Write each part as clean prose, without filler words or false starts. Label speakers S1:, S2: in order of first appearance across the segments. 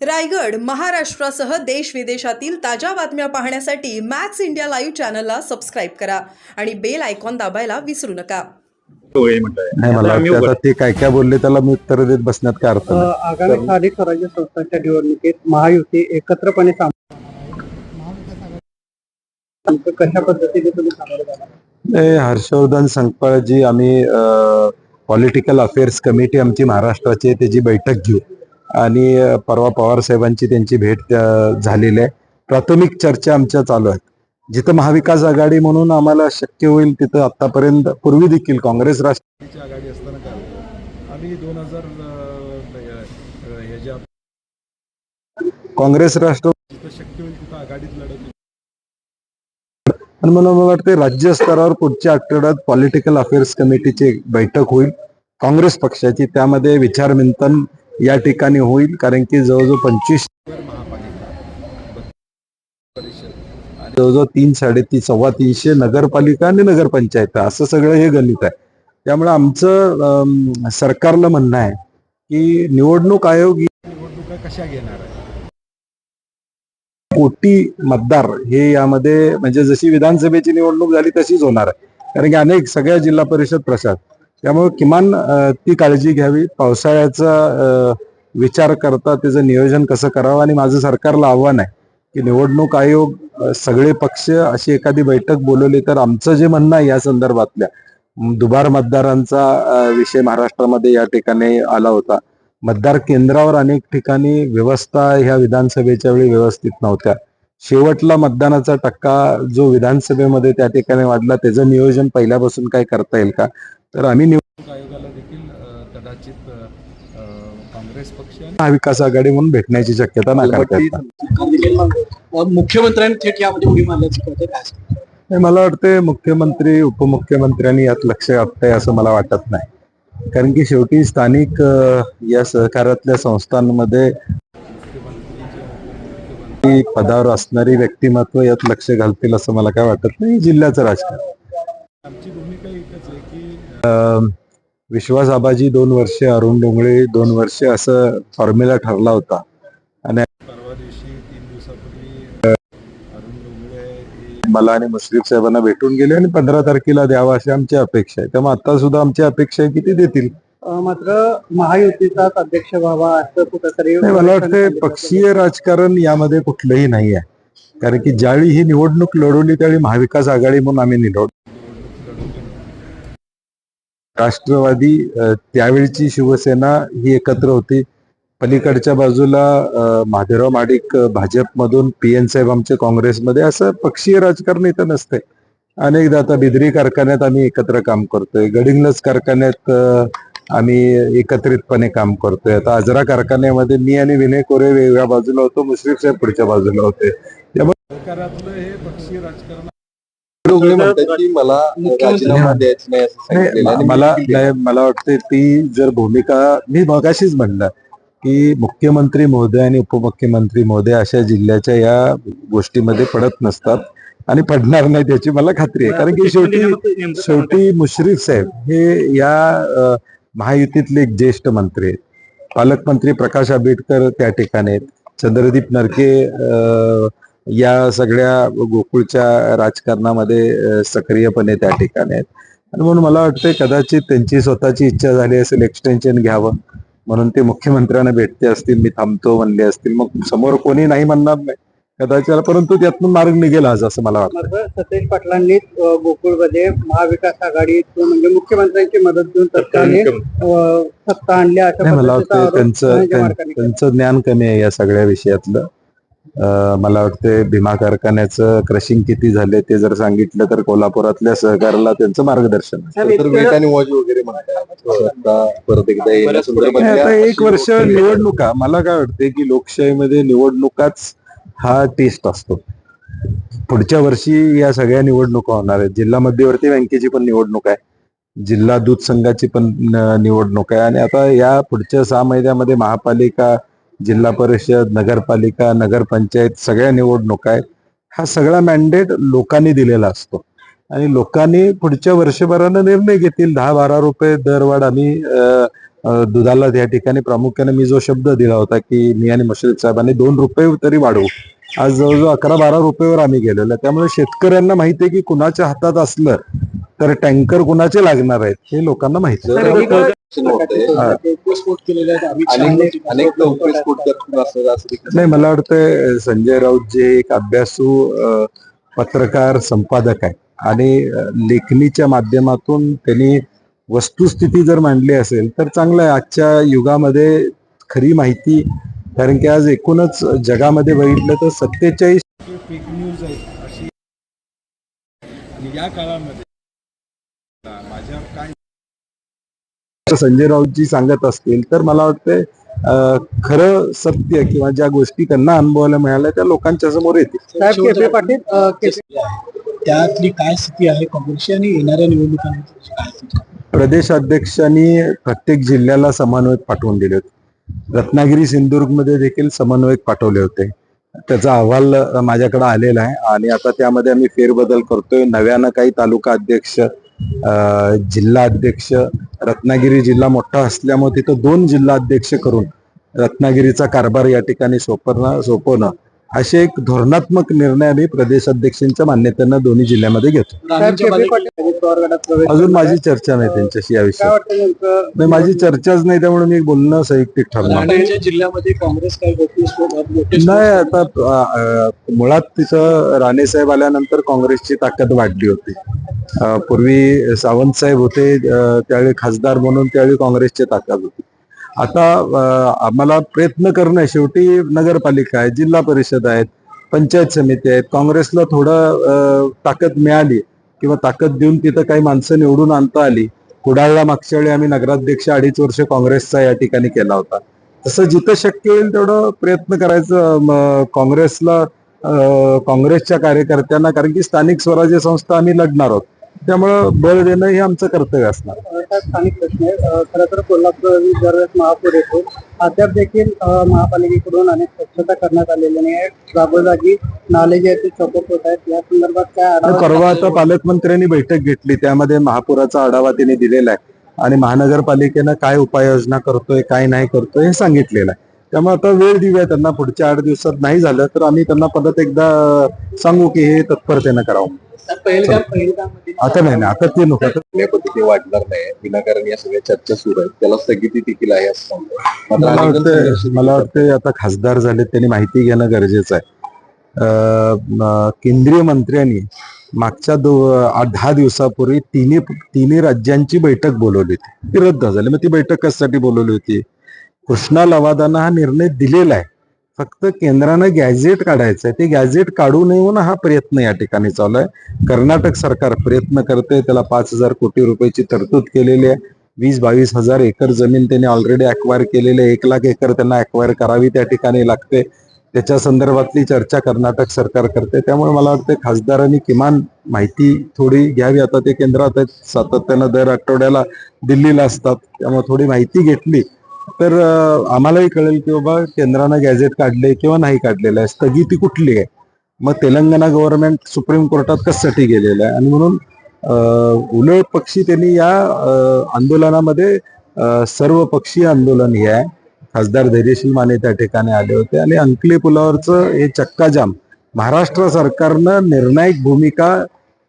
S1: रायगड महाराष्ट्रासह देश विदेशातील ताज्या बातम्या पाहण्यासाठी मॅक्स इंडिया लाईव्ह चॅनलला सबस्क्राईब करा आणि बेल आयकॉन दाबायला विसरू नका.
S2: नाही, मला वाटतं आता ते काय काय बोलले त्याला मी उत्तर देत बसण्यात काय अर्थ नाही.
S3: आगामी स्थानिक स्वराज्य संस्थांच्या निवडणुकीत महायुती एकत्रपणे कशा पद्धतीने तुम्ही सामोरे जाणार?
S2: हर्षवर्धन संकपाळजी, आम्ही पॉलिटिकल अफेअर्स कमिटी आमची महाराष्ट्राची त्याची बैठक घेऊ आणि परवा पवार साहेबांची त्यांची भेट झालेली आहे. प्राथमिक चर्चा आमच्या चालू आहेत. जिथं महाविकास आघाडी म्हणून आम्हाला शक्य होईल तिथं आतापर्यंत पूर्वी देखील काँग्रेस राष्ट्रवादीची आघाडी असताना काय आम्ही 2000 काँग्रेस राष्ट्रवादी जिथं शक्य होईल तिथं आघाडीत लढत. आणि मला वाटते राज्य स्तरावर पुढच्या आठवड्यात पॉलिटिकल अफेअर्स कमिटीची एक बैठक होईल काँग्रेस पक्षाची. त्यामध्ये विचारमंथन या ठिकाणी होईल, कारण की जवळजवळ 25 जवळजवळ 300-350 नगरपालिका आणि नगरपंचायत असं सगळं हे गणित आहे. त्यामुळे आमचं सरकारला म्हणणं आहे की निवडणूक आयोग निवडणुका कशा घेणार आहे. कोटी मतदार हे यामध्ये म्हणजे जशी विधानसभेची निवडणूक झाली तशीच होणार आहे, कारण की अनेक सगळ्या जिल्हा परिषद प्रशासक. त्यामुळे किमान ती काळजी घ्यावी. पावसाळ्याचा विचार करता त्याचं नियोजन कसं करावं. आणि माझं सरकारला आव्हान आहे की निवडणूक आयोग सगळे पक्ष अशी एखादी बैठक बोलवली तर आमचं जे म्हणणं आहे या संदर्भातल्या दुबार मतदारांचा विषय महाराष्ट्रामध्ये या ठिकाणी आला होता. मतदार केंद्रावर अनेक ठिकाणी व्यवस्था ह्या विधानसभेच्या वेळी व्यवस्थित नव्हत्या. शेवटला मतदानाचा टक्का जो विधानसभेमध्ये त्या ठिकाणी वाढला त्याचं नियोजन पहिल्यापासून काय करता येईल का. तर आम्ही निवडणूक आयोगाला देखील कदाचित काँग्रेस पक्ष आणि महाविकास आघाडी म्हणून भेटण्याची शक्यता नाकारता येत नाही.
S3: मुख्यमंत्र्यांनी थेट यामध्ये उडी मारल्याचं कळतं काय?
S2: मला वाटते मुख्यमंत्री उपमुख्यमंत्र्यांनी यात लक्ष घातलंय असं मला वाटत नाही, कारण की शेवटी स्थानिक या सहकार्यातल्या संस्थांमध्ये पदावर असणारी व्यक्तिमत्व यात लक्ष घालतील असं मला काय वाटत नाही. जिल्ह्याचं राजकारण आमची भूमिका एकच आहे की विश्वास आबाजी 2 वर्षे, अरुण डोंगळे 2 वर्षे असं फॉर्म्युला ठरला होता. आणि परवा दिवशी 3 दिवसापूर्वी अरुण डोंगळे मला आणि मुश्रीफ साहेबांना भेटून गेले आणि 15 तारखेला द्यावा अशी आमची अपेक्षा आहे. त्यामुळे आता सुद्धा आमची अपेक्षा आहे की ते देतील.
S3: मात्र महायुतीचाच अध्यक्ष व्हावा असं कुठंतरी
S2: मला वाटतं पक्षीय राजकारण यामध्ये कुठलंही नाही आहे, कारण की ज्यावेळी ही निवडणूक लढवली त्यावेळी महाविकास आघाडी म्हणून आम्ही निवडलो. राष्ट्रवादी त्यावेळीची शिवसेना ही एकत्र होती. पलीकडच्या बाजूला महादेवराव महाडिक भाजपमधून, PN साहेब आमचे काँग्रेसमध्ये. असं पक्षीय राजकारण इथं नसते. अनेकदा आता बिद्री कारखान्यात आम्ही एकत्र काम करतोय, गडिंग्लज कारखान्यात आम्ही एकत्रितपणे काम करतोय. आता आजरा कारखान्यामध्ये मी आणि विनय कोरे वेगळ्या बाजूला होतो, मुश्रीफ साहेब पुढच्या बाजूला होते. त्यामुळे सरकारातलं हे पक्षीय राजकारण मला वाटते ती जर भूमिका मी मगाशीच म्हणलं की मुख्यमंत्री महोदय आणि उपमुख्यमंत्री महोदय अशा जिल्ह्याच्या या गोष्टीमध्ये पडत नसतात आणि पडणार नाही त्याची मला खात्री आहे. कारण की शेवटी मुश्रीफ साहेब हे या महायुतीतले एक ज्येष्ठ मंत्री आहेत. पालकमंत्री प्रकाश आंबेडकर त्या ठिकाणी आहेत. चंद्रदीप नरके या सगळ्या गोकुळच्या राजकारणामध्ये सक्रियपणे त्या ठिकाणी आहेत. आणि म्हणून मला वाटतं कदाचित त्यांची स्वतःची इच्छा झाली असेल एक्सटेन्शन घ्यावं म्हणून ते मुख्यमंत्र्यांना भेटते असतील, मी थांबतो म्हणले असतील. मग समोर कोणी नाही म्हणणार नाही कदाचित, परंतु त्यातून मार्ग निघेल आज असं मला वाटतं.
S3: सतेज पाटलांनी गोकुळमध्ये महाविकास आघाडी म्हणजे मुख्यमंत्र्यांची मदत घेऊन तत्कालीन सत्ता आणली.
S2: मला वाटतं त्यांचं ज्ञान कमी आहे या सगळ्या विषयातलं. मला वाटतं भीमा कारखान्याचं क्रशिंग किती झाले ते जर सांगितलं तर कोल्हापुरातल्या सहकाराला त्यांचं मार्गदर्शन. आता 1 वर्ष निवडणुका, मला काय वाटते की लोकशाहीमध्ये निवडणुकाच हा टेस्ट असतो. पुढच्या वर्षी या सगळ्या निवडणुका होणार आहेत. जिल्हा मध्यवर्ती बँकेची पण निवडणूक आहे, जिल्हा दूध संघाची पण निवडणूक आहे. आणि आता या पुढच्या 6 महिन्यामध्ये महापालिका, जिल्हा परिषद, नगरपालिका, नगरपंचायत सगळ्या निवडणुका आहेत. हा सगळा मॅन्डेट लोकांनी दिलेला असतो आणि लोकांनी पुढच्या वर्षभरानं निर्णय घेतील. 10-12 रुपये दरवाढ आम्ही दुधाला त्या ठिकाणी प्रामुख्याने मी जो शब्द दिला होता की मी आणि मुश्रीफ साहेबांनी 2 रुपये तरी वाढवू, आज जवळजवळ 11-12 रुपयेवर आम्ही गेलेलो. त्यामुळे शेतकऱ्यांना माहिती आहे की कुणाच्या हातात असलं तर टँकर कुणाचे लागणार आहेत हे लोकांना माहिती आहे. नाही, मला वाटतं संजय राऊत जे एक अभ्यासू पत्रकार संपादक आहे आणि लेखणीच्या माध्यमातून त्यांनी वस्तुस्थिती जर मांडली असेल तर चांगलं आहे. आजच्या युगामध्ये खरी माहिती, कारण की आज एकूणच जगामध्ये बघितलं तर 47
S4: फेक न्यूज आहेत अशी, आणि या काळामध्ये माझ्या काय
S2: संजय राऊतजी सांगत असतील तर मला वाटतं खरं सत्य किंवा ज्या गोष्टी त्यांना अनुभवायला मिळाल्या त्या लोकांच्या समोर येतील.
S3: साहेब केपी पाटील
S4: त्यातली काय स्थिती आहे काँग्रेसची आणि येणाऱ्या निवडणुकांची काय स्थिती आहे?
S2: प्रदेशाध्यक्षांनी प्रत्येक जिल्ह्याला समन्वयक पाठवून दिले होते. रत्नागिरी सिंधुदुर्गमध्ये देखील समन्वयक पाठवले होते. त्याचा अहवाल माझ्याकडे आलेला आहे आणि आता त्यामध्ये आम्ही फेरबदल करतोय. नव्यानं काही तालुका अध्यक्ष, जिल्हा अध्यक्ष, रत्नागिरी जिल्हा मोठा असल्यामुळे तिथं 2 जिल्हा अध्यक्ष करून रत्नागिरीचा कारभार या ठिकाणी सोपवणं असे एक धोरणात्मक निर्णय आम्ही प्रदेशाध्यक्षांच्या मान्यतेनं दोन्ही जिल्ह्यामध्ये घेतो.
S3: साहेब केपी पाटील अजित पवार गटात प्रवेश
S2: अजून माझी चर्चा नाही त्यांच्याशी या
S3: काय
S2: विषयात.
S3: वाटतं नेमकं?
S2: नाही, माझी चर्चाच नाही, त्यामुळे मी बोलणं संयुक्तिक ठरणार
S4: राणेंच्या जिल्ह्यामध्ये काँग्रेस काय मोठी
S2: नाही. आता मुळात तिथं राणेसाहेब आल्यानंतर काँग्रेसची ताकद वाढली होती. पूर्वी सावंत साहेब होते त्यावेळी खासदार म्हणून, त्यावेळी काँग्रेसची ताकद होती. आता आम्हाला प्रयत्न करणं, शेवटी नगरपालिका आहे, जिल्हा परिषद आहेत, पंचायत समिती आहेत. काँग्रेसला थोडं ताकद मिळाली किंवा ताकद देऊन तिथं काही माणसं निवडून आणता आली. कुडाळला मागच्या वेळी आम्ही नगराध्यक्ष 2.5 वर्ष काँग्रेसचा या ठिकाणी केला होता. तसं जिथं शक्य होईल तेवढं प्रयत्न करायचं काँग्रेसला, काँग्रेसच्या कार्यकर्त्यांना, कारण की स्थानिक स्वराज्य संस्था आम्ही लढणार आहोत, त्यामुळं बळ देणं हे आमचं कर्तव्य असणार.
S3: स्थानिक प्रश्न आहे. खरं तर कोल्हापूर दरवेळेस महापूर येतो, अद्याप देखील महापालिकेकडून अनेक स्वच्छता करण्यात आलेली नाही आहे. जागोजागी नाले जे आहेत ते चौकट होत आहेत. या संदर्भात काय आढावा?
S2: परवा आता पालकमंत्र्यांनी बैठक घेतली, त्यामध्ये महापुराचा आढावा त्यांनी दिलेला आहे आणि महानगरपालिकेनं काय उपाययोजना करतोय, काय नाही करतोय हे सांगितलेलं आहे. त्यामुळे आता वेळ देऊया त्यांना. पुढच्या 8 दिवसात नाही झालं तर आम्ही त्यांना परत एकदा सांगू की हे तत्परतेनं करावं. आता नाही, आता ते नको.
S5: पद्धती वाढणार नाही विनाकारण या सगळ्या चर्चा सुरू आहेत, त्याला स्थगिती देखील आहे असं सांगतो.
S2: मला वाटतं आता खासदार झाले, त्यांनी माहिती घेणं गरजेचं आहे. केंद्रीय मंत्र्यांनी मागच्या 10 दिवसापूर्वी तिन्ही राज्यांची बैठक बोलवली होती, ती रद्द झाली. मग ती बैठक कशासाठी बोलवली होती? कृष्णा लवादानं हा निर्णय दिलेला आहे, फक्त केंद्रानं गॅझेट काढायचं आहे. ते गॅझेट काढू नये म्हणून हा प्रयत्न या ठिकाणी चालू आहे. कर्नाटक सरकार प्रयत्न करते, त्याला 5,000 कोटी रुपयाची तरतूद केलेली आहे. 20-22 हजार एकर जमीन त्यांनी ऑलरेडी अक्वायर केलेली आहे. 1 लाख एकर त्यांना अक्वायर करावी त्या ठिकाणी लागते. त्याच्या संदर्भातली चर्चा कर्नाटक सरकार करते. त्यामुळे मला वाटतं खासदारांनी किमान माहिती थोडी घ्यावी. आता ते केंद्रात आहेत, सातत्यानं दर आठवड्याला दिल्लीला असतात, त्यामुळे थोडी माहिती घेतली तर आम्हालाही कळेल की बाबा केंद्रानं गॅझेट काढले किंवा नाही काढलेलं आहे, स्थगिती कुठली आहे. मग तेलंगणा गव्हर्नमेंट सुप्रीम कोर्टात कशासाठी गेलेलं आहे आणि म्हणून उलट पक्षी त्यांनी या आंदोलनामध्ये सर्व पक्षीय आंदोलन हे आहे. खासदार धैर्यशील माने त्या ठिकाणी आले होते आणि अंकली पुलावरचं हे चक्काजाम महाराष्ट्र सरकारनं निर्णायक भूमिका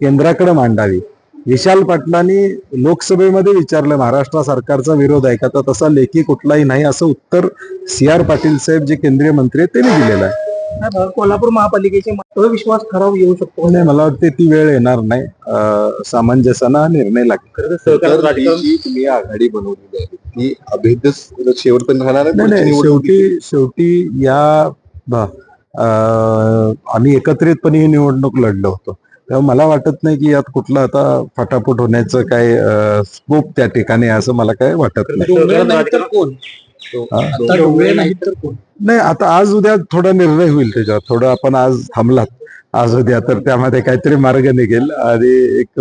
S2: केंद्राकडे मांडावी. विशाल पाटलांनी लोकसभेमध्ये विचारलं महाराष्ट्र सरकारचा विरोध आहे का, तर तसा लेखी कुठलाही नाही असं उत्तर CR पाटील साहेब जे केंद्रीय मंत्री आहेत त्यांनी दिलेलं आहे.
S3: कोल्हापूर महापालिकेचे विश्वास ठराव येऊ शकतो?
S2: नाही, मला वाटते ती वेळ येणार नाही. सामंजस्यानं हा निर्णय लागतो.
S5: तुम्ही आघाडी बनवलेली आहे ती अभेद्य शेवटपर्यंत राहणार
S2: नाही, शेवटी या आम्ही एकत्रितपणे ही निवडणूक लढलो होतो, तेव्हा मला वाटत नाही की यात कुठलं आता फटाफट होण्याचं काय स्कोप त्या ठिकाणी असं मला काय वाटत नाही. नाही, आता आज उद्या थोडा निर्णय होईल त्याच्यावर. थोडं आपण आज थांबलात, आज उद्या तर त्यामध्ये काहीतरी मार्ग निघेल आणि एक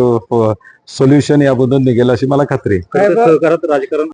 S2: सोल्युशन याबद्दल निघेल अशी मला खात्री आहे.
S3: सहकारात राजकारण